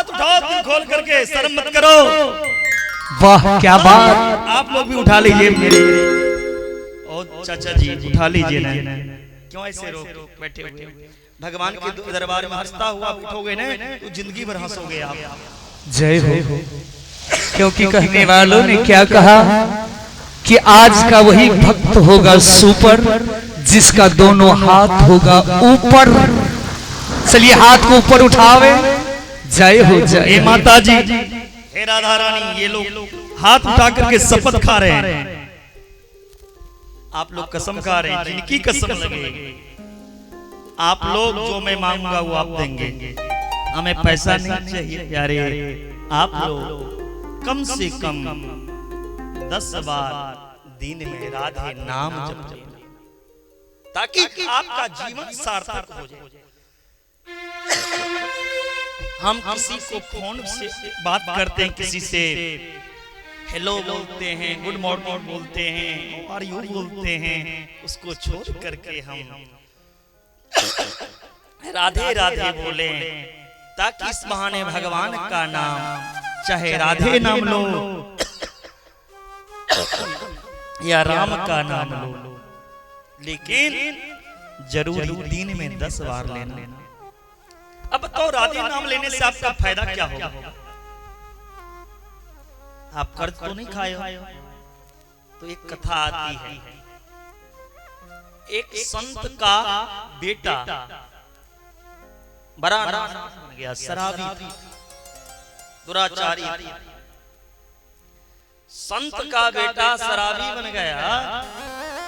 हाथ उठाओ तुम खोल करके, शर्म मत करो। वाह क्या बात। आप लोग भी उठा लीजिए मेरे। ओ चाचा जी उठा लीजिए ना, क्यों ऐसे रोक बैठे हुए? भगवान के दरबार में हंसता हुआ उठोगे ना तो जिंदगी भर हंसोगे आप। जय हो। क्योंकि कहने वालों ने क्या कहा कि आज का वही भक्त होगा सुपर, जिसका दोनों हाथ होगा ऊपर। चलिए हाथ को ऊपर उठावे। जय हो जय माता जी, हे राधा रानी। ये लोग हाथ उठा करके शपथ खा रहे हैं। आप लोग कसम खा रहे हैं, जिनकी कसम लगे। आप लोग जो मैं मांगूंगा वो आप देंगे। हमें पैसा नहीं चाहिए प्यारे। आप लोग कम से कम 10 बार दिन में राधे नाम जप, ताकि आपका जीवन सार्थक हो जाए। हम किसी को फोन से बात करते हैं, किसी से हेलो बोलते हैं, गुड मॉर्निंग बोलते हैं, हाउ आर यू बोलते हैं, उसको छोड़ करके हम राधे राधे बोले, ताकि इस बहाने भगवान का नाम, चाहे राधे नाम लो या राम का नाम लो, लेकिन जरूर दिन में 10 बार लेना। अब तो राधे नाम लेने से आपका फायदा क्या होगा? आप कर्ज तो नहीं खाए हो? तो एक कथा आती है, एक संत का बेटा बड़ा बन गया, शराबी था, दुराचारी था। संत का बेटा शराबी बन गया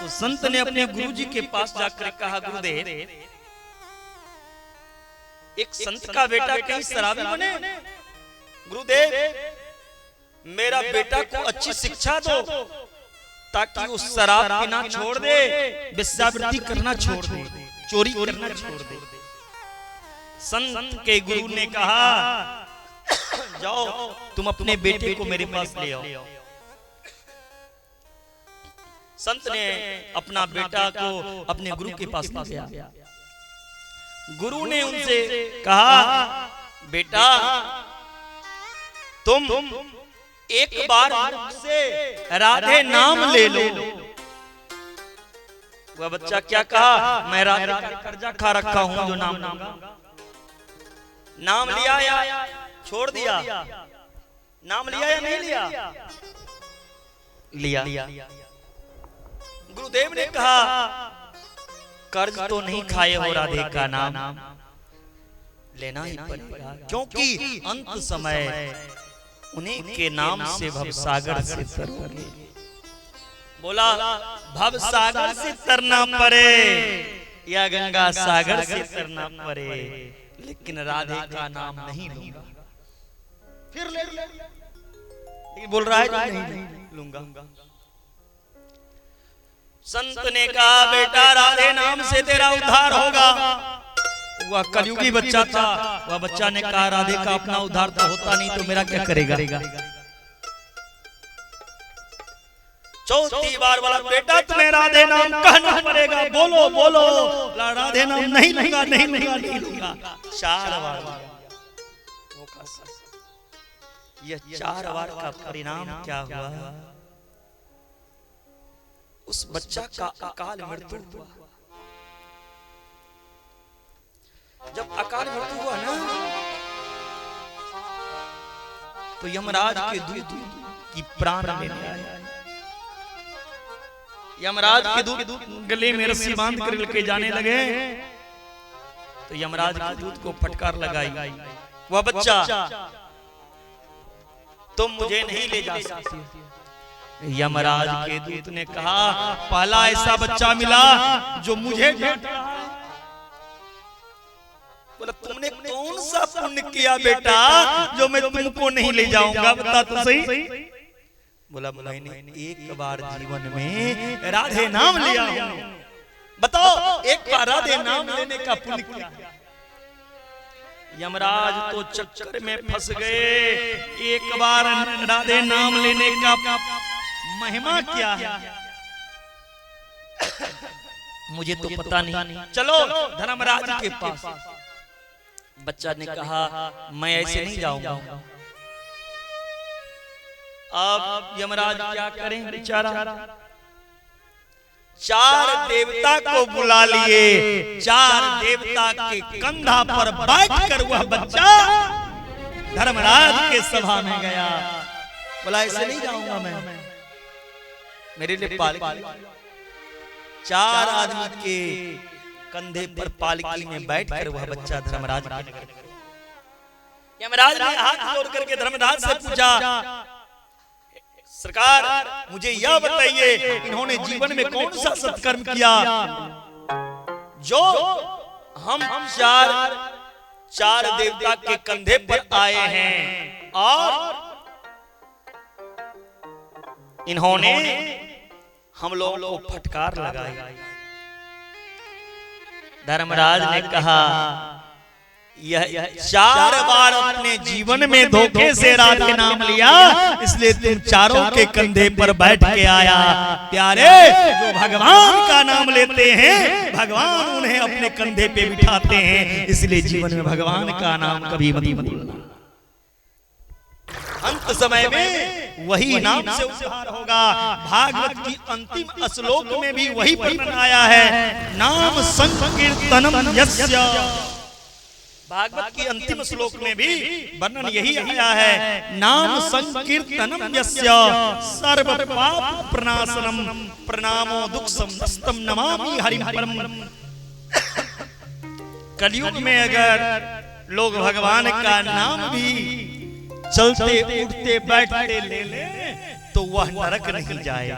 तो संत ने अपने गुरुजी के पास जाकर कहा, गुरुदेव, एक संत का बेटा कहीं शराबी बने? गुरुदेव, मेरा बेटा को अच्छी शिक्षा दो ताकि वो शराब पीना छोड़ दे, वेश्यावृत्ति करना छोड़ दे, चोरी करना छोड़ दे। संत के गुरु ने कहा, जाओ तुम अपने बेटे को मेरे पास ले आओ। संत ने अपना बेटा को अपने गुरु के पास ले गया। गुरु ने उनसे कहा, बेटा तुम एक बार मुझसे राधे नाम ले लो। वह बच्चा क्या कहा, मैं राधे का कर्जा खा रखा हूं, जो नाम नाम लिया या छोड़ दिया? नाम लिया या नहीं लिया? लिया। गुरुदेव ने कहा, कर्ज तो नहीं खाए हो, राधे का नाम लेना ही पड़ेगा, क्योंकि अंत समय उन्हीं के नाम से भवसागर से तरोगे। बोला, भवसागर से तरना पड़े या गंगा सागर से तरना पड़े, लेकिन राधे का नाम नहीं लूंगा। फिर ले बोल रहा है नहीं लूंगा। संत ने कहा, बेटा राधे नाम से तेरा उद्धार होगा। वह कलयुगी बच्चा था। वह बच्चा ने कहा, राधे का अपना उद्धार तो होता नहीं, तो मेरा क्या करेगा? चौथी बार वाला, बेटा तुम्हें राधे नाम कहना पड़ेगा, बोलो बोलो। राधे नाम नहीं लूंगा, नहीं लूंगा, नहीं लूंगा। 4 बार। यह 4 बार का परिणाम क्या हुआ? उस बच्चा का अकाल मृत्यु हुआ। जब अकाल मृत्यु हुआ ना, तो यमराज के दूत की प्राण लेने आए। यमराज के दूत गले में रस्सी बांध कर लेके जाने लगे, तो यमराज के दूत को फटकार लगाई, वह बच्चा तुम मुझे नहीं ले जा सकते। यमराज के दूत ने कहा, पहला ऐसा बच्चा मिला जो मुझे डांट रहा है। बोला, तुमने कौन सा पुण्य किया बेटा जो मैं तुमको नहीं ले जाऊंगा? बता तो सही। बोला, मैंने एक बार जीवन में राधे नाम लिया हूं। बताओ, एक बार राधे नाम लेने का पुण्य क्या है? यमराज तो चक्कर में फंस गए। एक बार राधे नाम लेने का महिमा क्या है मुझे तो पता नहीं। चलो धर्मराज के पास। बच्चा ने कहा मैं ऐसे नहीं जाऊंगा। अब यमराज क्या करें बेचारा, 4 देवता को बुला लिए, 4 देवता के कंधा पर बैठकर वह बच्चा धर्मराज के सभा में गया। बोला ऐसे नहीं जाऊंगा मैं, मेरे लिए पालकी। 4 आदमी के कंधे पर पालकी में बैठकर वह बच्चा धर्मराज के नगर में। यमराज ने हाथ जोड़ करके धर्मराज से पूछा, सरकार मुझे यह बताइए इन्होंने जीवन में कौन सा सत्कर्म किया जो हम 4 देवता के कंधे पर आए हैं और इन्होंने हम लोगों को फटकार लगाई। धर्मराज ने कहा यह 4 बार अपने जीवन में धोखे से राधे नाम लिया, इसलिए तुम 4 के कंधे पर बैठ के आया। प्यारे, जो भगवान का नाम लेते हैं भगवान उन्हें अपने कंधे पे बिठाते हैं, इसलिए जीवन में भगवान का नाम कभी मत भूलना। अंत समय में वही नाम से उद्धार होगा। भागवत की अंतिम श्लोक में भी वही वर्णन आया है, नाम संकीर्तनम यस्य। भागवत की अंतिम श्लोक में भी वर्णन यही आया है, नाम संकीर्तनम यस्य सर्व पाप प्रणाशनम प्रणामो दुख समस्तम नमामि हरिं परम। कलयुग में अगर लोग भगवान का नाम भी चलते उठते बैठते ले ले तो वह नरक नहीं जाएगा।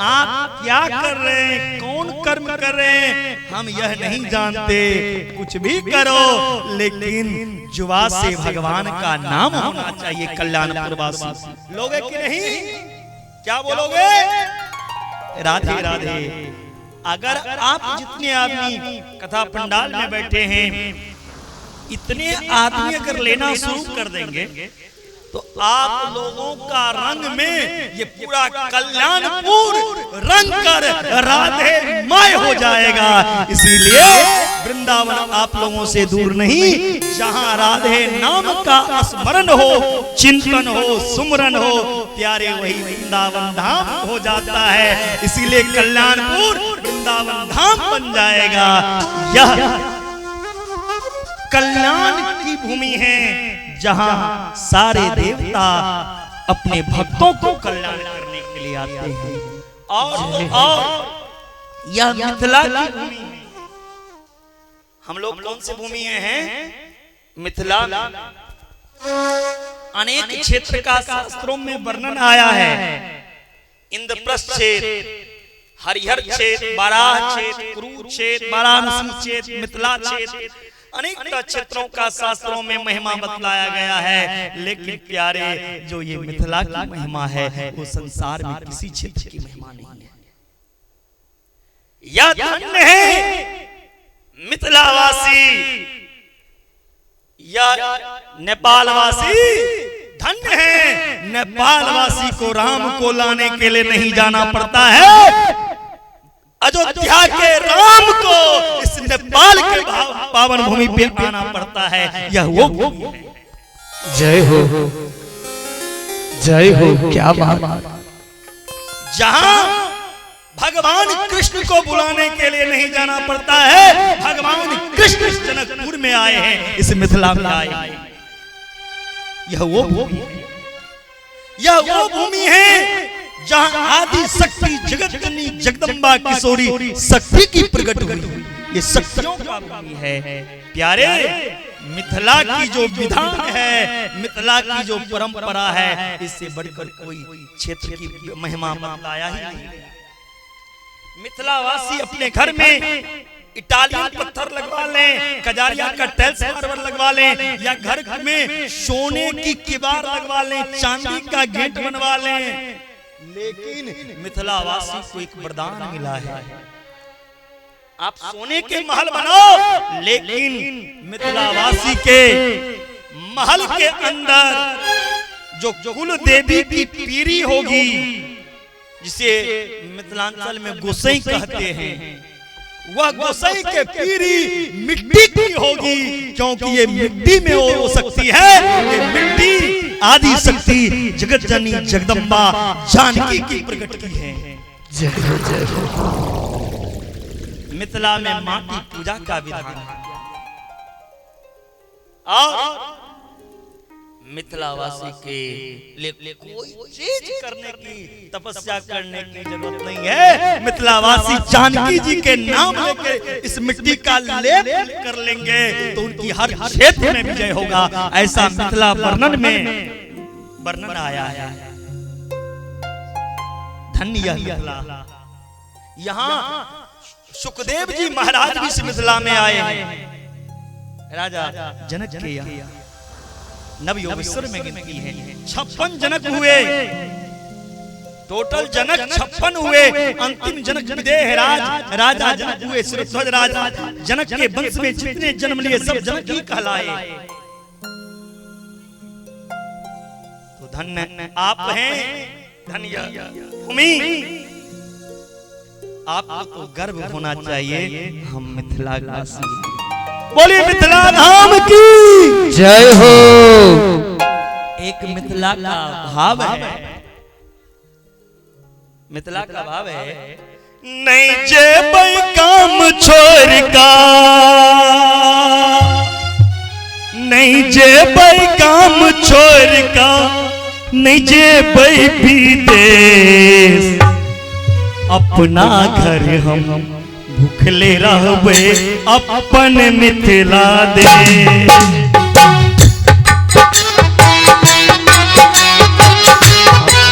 आप क्या कर रहे हैं, कौन कर्म कर रहे हैं, हम यह नहीं जानते। कुछ भी करो लेकिन जुआ से भगवान का नाम होना चाहिए। कल्याणपुरवासी लोगे कि नहीं, क्या बोलोगे? राधे राधे। अगर आप जितने आदमी कथा पंडाल में बैठे हैं इतने आदमी अगर लेना शुरू कर देंगे तो आप लोगों का रंग में ये पूरा कल्याणपुर रंग कर राधे मय हो जाएगा। इसीलिए वृंदावन आप लोगों से दूर नहीं, जहां राधे नाम का स्मरण हो, चिंतन हो, सुमरन हो, प्यारे वही वृंदावन धाम हो जाता है। इसीलिए कल्याणपुर वृंदावन धाम बन जाएगा। यह कल्याण की भूमि है जहां सारे देवता अपने भक्तों को कल्याण करने के लिए आते हैं। और यह मिथिला की भूमि है। हम लोग कौन सी भूमि हैं? मिथिला में अनेक क्षेत्र का शास्त्रों में वर्णन आया है। इंद्रप्रस्थ क्षेत्र, हरिहर क्षेत्र, बाराह क्षेत्र, कुरुक्षेत्र, वाराणसी क्षेत्र, मिथिला क्षेत्र, अनेक क्षेत्रों का शास्त्रों में महिमा बतलाया गया है। लेकिन प्यारे, जो ये मिथिला की महिमा है वो संसार में किसी क्षेत्र की महिमा नहीं है। यह धन्य है मिथिलावासी, यह नेपालवासी धन्य है। नेपालवासी को राम को लाने के लिए नहीं जाना पड़ता है, अयोध्या के राम को इस नेपाल के पावन भूमि पे आना पड़ता है। यह वो भूमि है। जय हो, जय हो, क्या बात। जहां भगवान कृष्ण को बुलाने के लिए नहीं जाना पड़ता है, भगवान कृष्ण जनकपुर में आए हैं, इस मिथिला में आए। यह वो भूमि है, यह वो भूमि है जहां आदि शक्ति जगत जननी जगदम्बा किशोरी शक्ति की प्रकट हुई। ये शक्तियों का भूमि है। प्यारे, मिथिला की जो विधान है, मिथिला की जो परंपरा है, इससे बढ़कर कोई क्षेत्र की महिमा बताया ही नहीं। मिथिलावासी अपने घर में इटालियन पत्थर लगवा लें, कजारिया का टाइल्स मार्बल लगवा लें, या घर में सोने की किवाड़ लगवा लें, चांदी का गेट बनवा लें, लेकिन मिथिलावासी को एक वरदान मिला है। आप सोने के महल बनाओ, लेकिन मिथिलावासी के महल के अंदर जो कुल देवी की पीरी होगी, जिसे मिथिलांचल में गोसाई कहते हैं, वह गोसाई के पीरी मिट्टी की होगी, क्योंकि ये मिट्टी में हो सकती है। ये मिट्टी आदि शक्ति जगत जननी जगदम्बा जानकी की प्रकट की है। जय हो जय हो। मिथिला में मां की पूजा का विधान है और मिथिलावासी के लिए कोई चीज करने की, तपस्या करने की जरूरत नहीं है। मिथिलावासी जानकी जी के नाम लेके इस मिट्टी का लेप कर लेंगे तो उनकी हर क्षेत्र में विजय होगा। ऐसा मिथिला वर्णन में वर्णन आया है। धन्य यह मिथिला। यहाँ सुखदेव जी महाराज भी इस मिथिला में आए हैं। राजा जनक के यहाँ नवयोगेश्वर में गिनती है 56 जनक हुए। टोटल जनक 56 हुए। अंतिम जनक विदेह राजा जनक हुए। शिरध्वज राजा जनक के वंश में जितने जन्म लिए सब जनक ही कहलाए। तो धन्य आप हैं, धन्य भूमि। आपको तो गर्व होना चाहिए हम मिथिलावासी। बोलिए मिथिला धाम की जय हो। एक मिथिला का भाव है, मिथिला का भाव है, नहीं जेबै काम छोड़ का, नहीं जेबै काम छोड़ का, नहीं जेबै विदेश, अपना घर हम भूखले रहबे अपन मिथिला देश।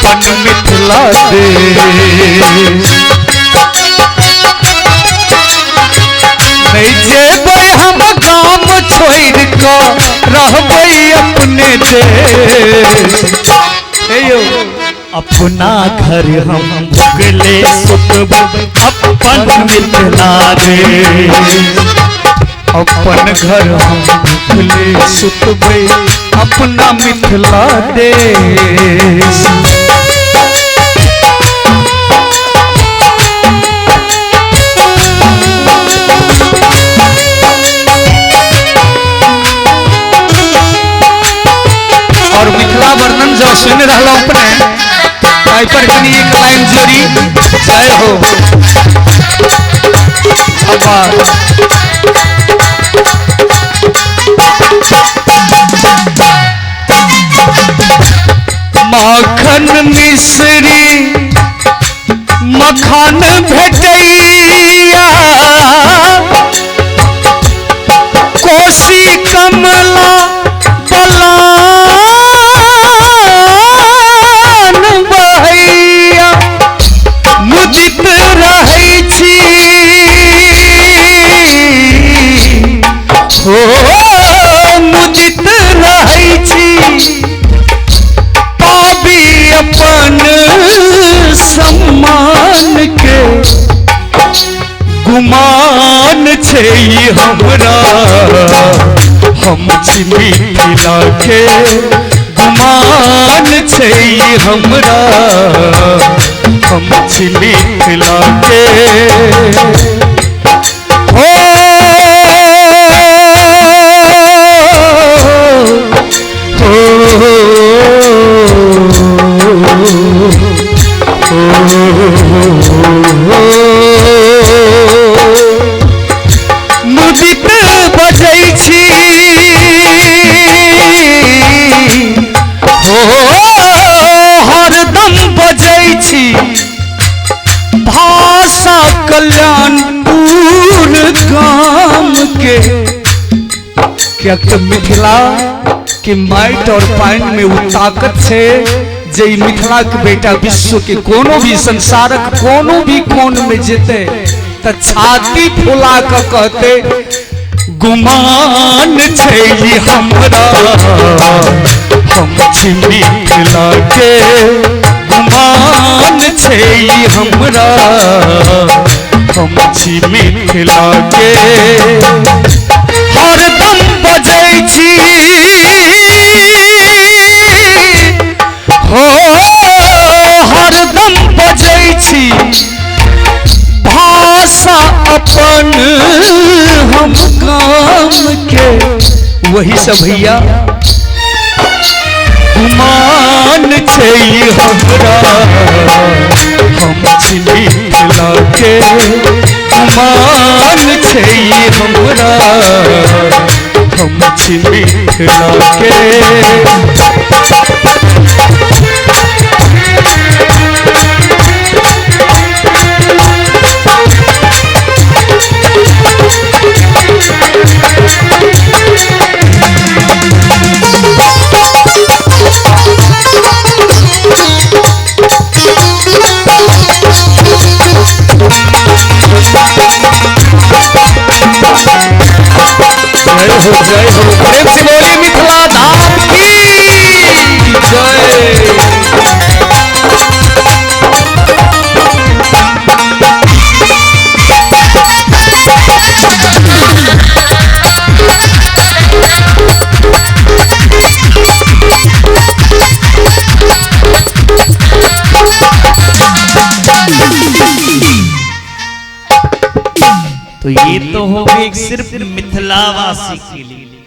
अपन मिथिला देश नहीं जेबै हम गाम छोड़ के रहबै अपने देश। अपना घर हम भूखले सुतबै अपन मिथिला देश। अपन घर हम भूखले सुतबै अपना मिथिला देश। और मिथिला वर्णन जब सुन रहा अपने पर कनी एक लाइन जोड़ी। जय हो। माखन मिश्री मखान भेटैया, कोसी कमला मुदित रहै छी हो, मुदित रहै छी पाबी अपन सम्मान के। गुमान छै हमरा हम छी मिथिला के, गुमान छै हमरा हम छी मिथिला के। हो मुदित बजै छी हो, हरदम बजै छी भाषा कल्याणपुर गाम के। क्या तो मिथिला के माइट और पाइन में वो ताकत है जे मिथिला के बेटा विश्व के कोनो भी संसारक कोनो भी कोन में जेते तो छाती फुला के कहते गुमान छै हमरा हम छी मिथिला के। गुमान छै हमरा हम छी मिथिला के। हरदम बजै छी हो, हरदम बजै छी भाषा अपन वही सब भैया गुमान छै हमरा हम छिली खिला के गुमान छै हमरा हम छिली खिला के जय हो प्रेम से बोली मिथिला धाम की जय। तो ये तो हो गए सिर्फ मिथिलावासी के लिए,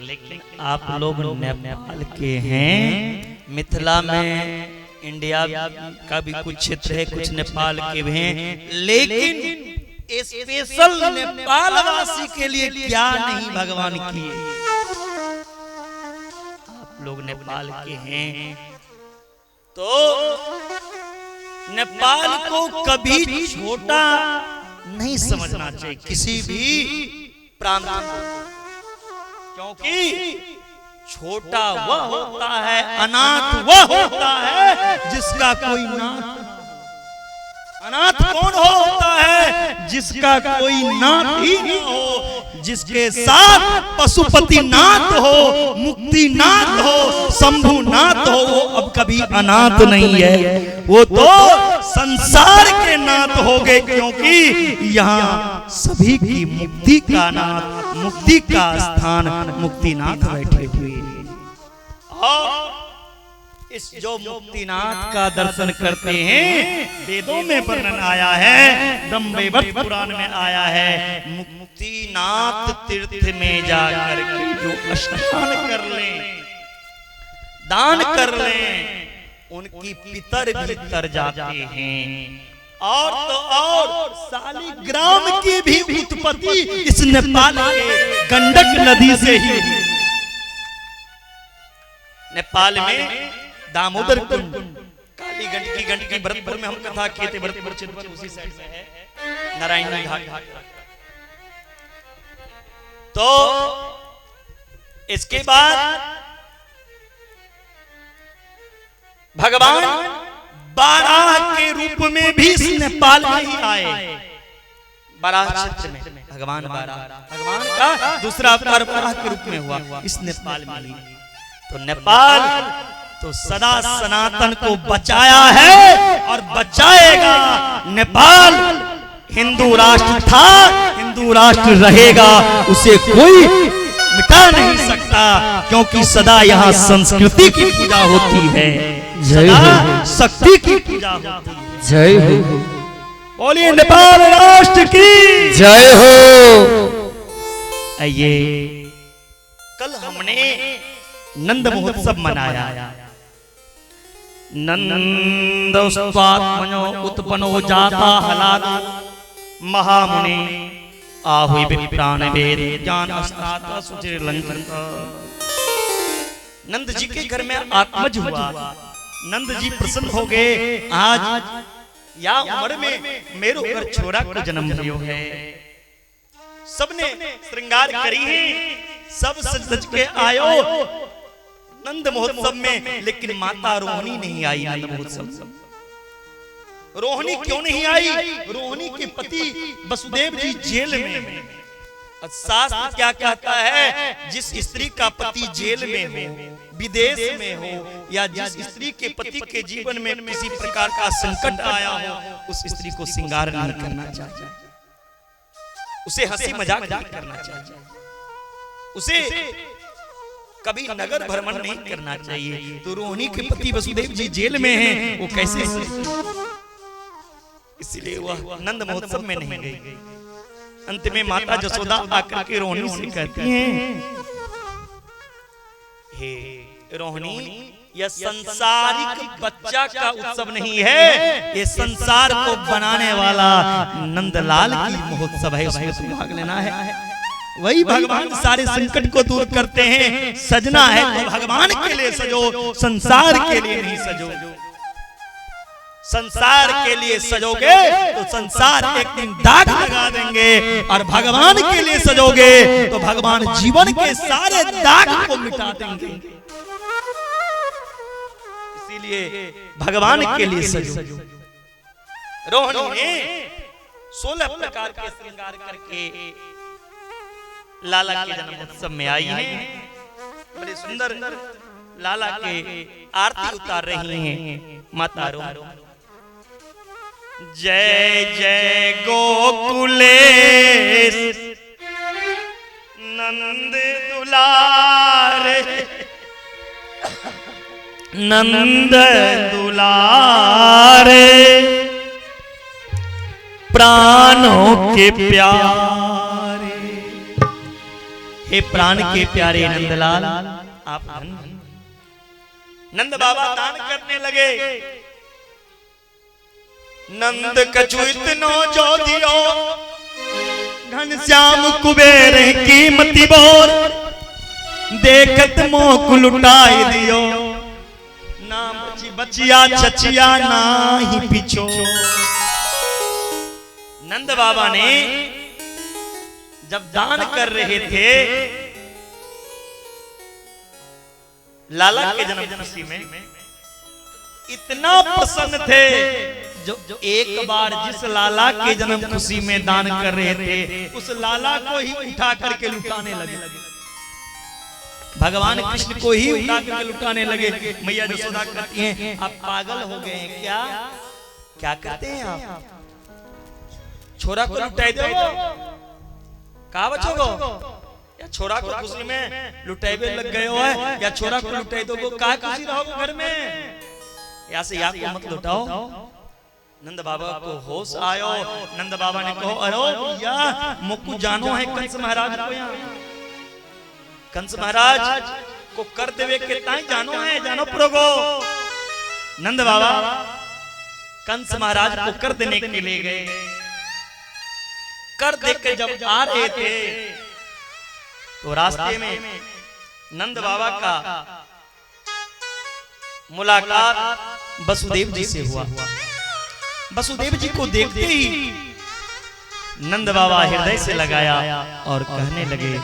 लेकिन आप लोग नेपाल के हैं। मिथिला में इंडिया का भी कुछ क्षेत्र है, कुछ नेपाल के भी हैं, लेकिन स्पेशल नेपाल वासी के लिए क्या नहीं भगवान किए। आप लोग नेपाल के हैं तो नेपाल को कभी छोटा नहीं समझना चाहिए किसी भी प्रांत को, क्योंकि छोटा वह होता है, अनाथ वह होता है जिसका कोई नाथ। अनाथ कौन होता है? जिसका कोई नाथ ही न हो, जिसके साथ पशुपति नाथ हो, मुक्ति नाथ हो, शंभु नाथ हो, वो अब कभी अनाथ नहीं है, वो तो संसार के नाथ हो गए, क्योंकि यहाँ सभी की मुक्ति का नाथ, मुक्ति का स्थान मुक्तिनाथ बैठे हुए हैं। और इस जो मुक्तिनाथ का दर्शन करते हैं, वेदों में वर्णन आया है, ब्रह्मवैवर्त पुराण में आया है, मुक्तिनाथ तीर्थ में जाकर के जो स्नान कर लें, दान कर लें, उनकी पितर भी तर जाते हैं। और तो और शालिग्राम की भी उत्पत्ति इस नेपाल के गंडक नदी से ही। नेपाल में दामोदर कुंड, काली गंडकी, गंडकी भरतपुर में हम कथा किए थे, भरतपुर चितवन उसी साइड में है, नारायणी घाट। तो इसके बाद भगवान बाराह के रूप में भी इस नेपाल में ही आए। बाराह क्षेत्र में भगवान बाराह, भगवान का दूसरा अवतार बाराह के रूप में हुआ इस नेपाल में ही। तो नेपाल तो सदा सनातन को बचाया है और बचाएगा। नेपाल हिंदू राष्ट्र था, हिंदू राष्ट्र रहेगा, उसे कोई मिटा नहीं सकता, क्योंकि सदा यहाँ संस्कृति की पूजा होती है, सदा शक्ति की पूजा होती है। जय हो, बोलिए नेपाल राष्ट्र की जय हो। आइए, कल हमने नंद महोत्सव मनाया। नंदोस्वात्मनो उत्पन्नो जाता हलाद महामुनि आहुति विप्राण वेद ज्ञान अस्नाता सुचिर लंकन। नंद जी के घर में आत्मज हुआ, नंद जी प्रसन्न हो गए। आज या उम्र में मेरो घर छोरा को जन्म लियो है। सबने श्रृंगार करी है, सब सज के आयो नंद महोत्सव में, लेकिन माता रोहिणी नहीं आई नंद महोत्सव। रोहिणी क्यों नहीं आई? रोहिणी के पति वसुदेव जी जेल में। शास्त्र क्या कहता है? जिस स्त्री का पति जेल में हो, विदेश में हो, या जिस स्त्री के पति के जीवन में किसी प्रकार का संकट आया हो, उस स्त्री को श्रृंगार नहीं करना चाहिए, उसे हंसी मजाक नहीं करना चाहिए, उसे कभी नगर भ्रमण नहीं करना चाहिए। तो रोहिणी के पति वसुदेव जी जेल में हैं, वो कैसे? इसलिए वह नंद महोत्सव में नहीं गई। अंत में माता जसोदा आकर के रोहिणी से कहती हैं, हे रोहिणी, यह संसारिक बच्चा का उत्सव नहीं है, ये संसार को बनाने वाला नंदलाल की महोत्सव है, उसमें तुम भाग लेना है। वही भगवान सारे संकट को दूर करते हैं। सजना है तो भगवान के लिए सजो, संसार के लिए नहीं सजो। संसार के लिए सजोगे तो संसार एक दिन दाग लगा देंगे, और भगवान के लिए सजोगे तो भगवान जीवन के सारे दाग को मिटा देंगे। इसीलिए भगवान के लिए सजो। रोहिणी ने 16 प्रकार के श्रृंगार करके लाला के जन्मोत्सव में आई है। बड़े सुंदर लाला के आरती उतार रही हैं माता रोहिणी। जय जय गोकुलेश नंद दुलारे, नंद दुलारे, प्राणों के प्यारे। हे प्राण के प्यारे नंदलाल, आप नंद बाबा दान करने लगे। नंद कछु इतनो जो दियो, घनश्याम कुबेर कीमती बोर, देखत मोक लुटाई दियो, ना बचिया छचिया ना ही पीछो। नंद बाबा ने जब दान कर रहे थे लाला के जन्म खुशी में, इतना प्रसन्न थे जो एक बार जिस लाला के जन्म खुशी में दान कर रहे थे, उस लाला को ही उठा करके लुटाने लगे। भगवान कृष्ण को ही उठा करके लुटाने लगे। मैया यशोदा कहती हैं, आप पागल हो गए हैं क्या? क्या करते हैं आप? छोरा को लुटाई दो, कहा बच्चों को? या छोरा को खुशी में लुटाइबे लग गए हो है, या छोरा को लुटाई दो, कहा खुशी रहोगे घर में? या से याद को मत लुटाओ। नंद बाबा को होश आयो। नंद बाबा ने कहो, अरे भैया मुकु जानो है कंस महाराज को, यहाँ कंस महाराज को कर देवे के ताई जानो है, जानो प्रोगो। नंद बाबा कंस महाराज को कर देने के लिए गए। कर दे के जब आ रहे थे तो रास्ते में नंद बाबा का मुलाकात वसुदेव जी से हुआ। वसुदेव जी को देखते ही नंद बाबा हृदय से लगाया और कहने लगे,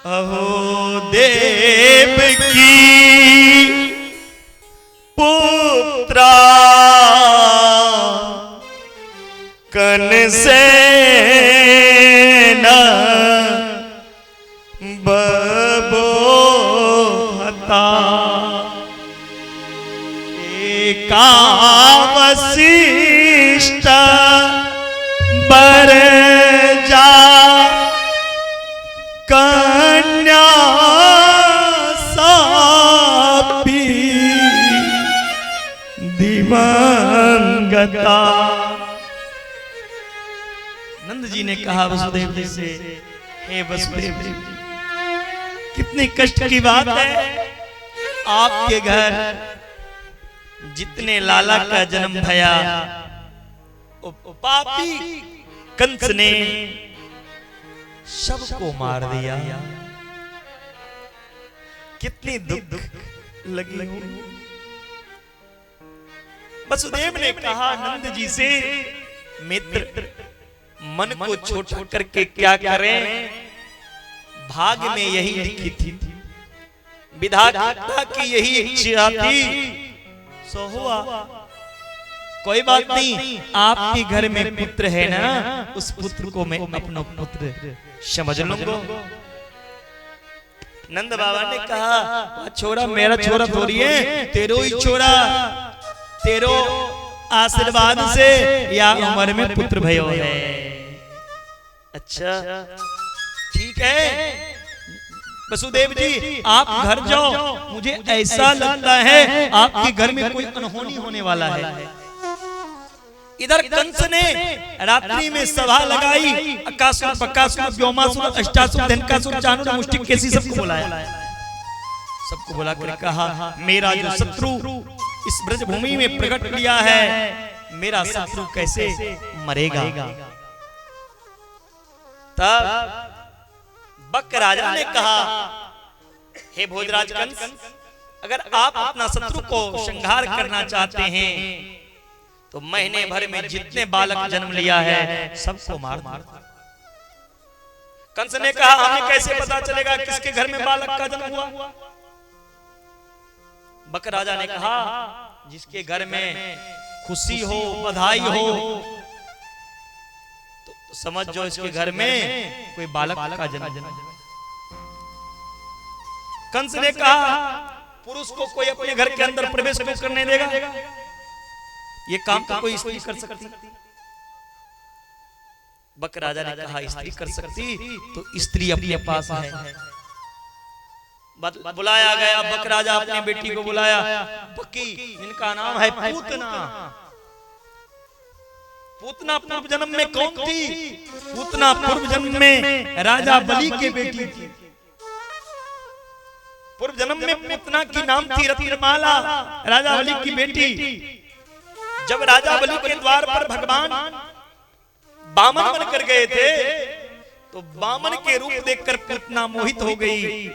अहो देव की पुत्रा कन से न बबो हता, एका वशिष्ठ बर जा कन्या सापी दिवंगता। नंद जी ने कहा वसुदेव जी से, हे वसुदेव जी, कितनी कष्ट की बात है, आपके घर जितने लाला का जन्म भया, पापी कंस ने सबको मार दिया। कितनी दुख लगी। वसुदेव ने कहा नंद जी से, मित्र मन को छोटा करके क्या करें, भाग में यही लिखी थी, विधाता की यही इच्छा थी, सो हुआ। कोई बात नहीं, आपके घर में पुत्र है ना, उस पुत्र को मैं अपना पुत्र समझ लूंगा। नंद बाबा ने कहा, छोरा मेरा छोरा थोड़ी है, तेरो ही छोरा, तेरो आशीर्वाद से या उम्र में पुत्र भयो है। अच्छा ठीक है वसुदेव जी, आप घर जाओ, मुझे ऐसा लगता है आपके घर में कोई अनहोनी होने वाला है। इधर कंस ने रात्रि में सभा लगाई, अकासुर, बकासुर, व्योमासुर, अष्टासुर, धनकासुर, चाणूर, मुष्टिक, केसी सबको बुलाया। सबको बुला कर कहा, मेरा जो शत्रु इस ब्रजभूमि में प्रकट किया है, मेरा शत्रु कैसे मरेगा। तब बक राजा ने कहा, हे भोजराज कंस, अगर आप अपना शत्रु को संहार करना चाहते हैं तो महीने भर में जितने बालक जन्म लिया है सबको मार दो। कंस ने कहा, हमें कैसे पता चलेगा किसके घर में बालक का जन्म हुआ। बक राजा ने कहा, जिसके घर में खुशी हो, बधाई हो, तो समझ जो इसके घर में कोई बालक का जन्म। कंस ने कहा, पुरुष को कोई अपने घर के अंदर प्रवेश नहीं करने देगा, ये काम तो कोई स्त्री कर सकती। बक राजा ने कहा, स्त्री कर सकती तो स्त्री अपने पास है। बुलाया गया, बक राजा अपनी बेटी को बुलाया, बकी, इनका नाम है पूतना। पूतना पूर्व जन्म में कौन थी? पूतना पूर्व जन्म में राजा बलि की बेटी थी। पूर्व जन्म में पूतना की नाम थी रत्नमाला, राजा बलि की बेटी। जब राजा बलि के द्वार पर भगवान बामन बनकर गए थे तो बामन के रूप देखकर पूतना मोहित हो गई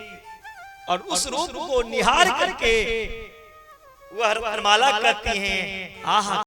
और उस रूप को निहार करके वह रत्नमाला कहती हैं, आहा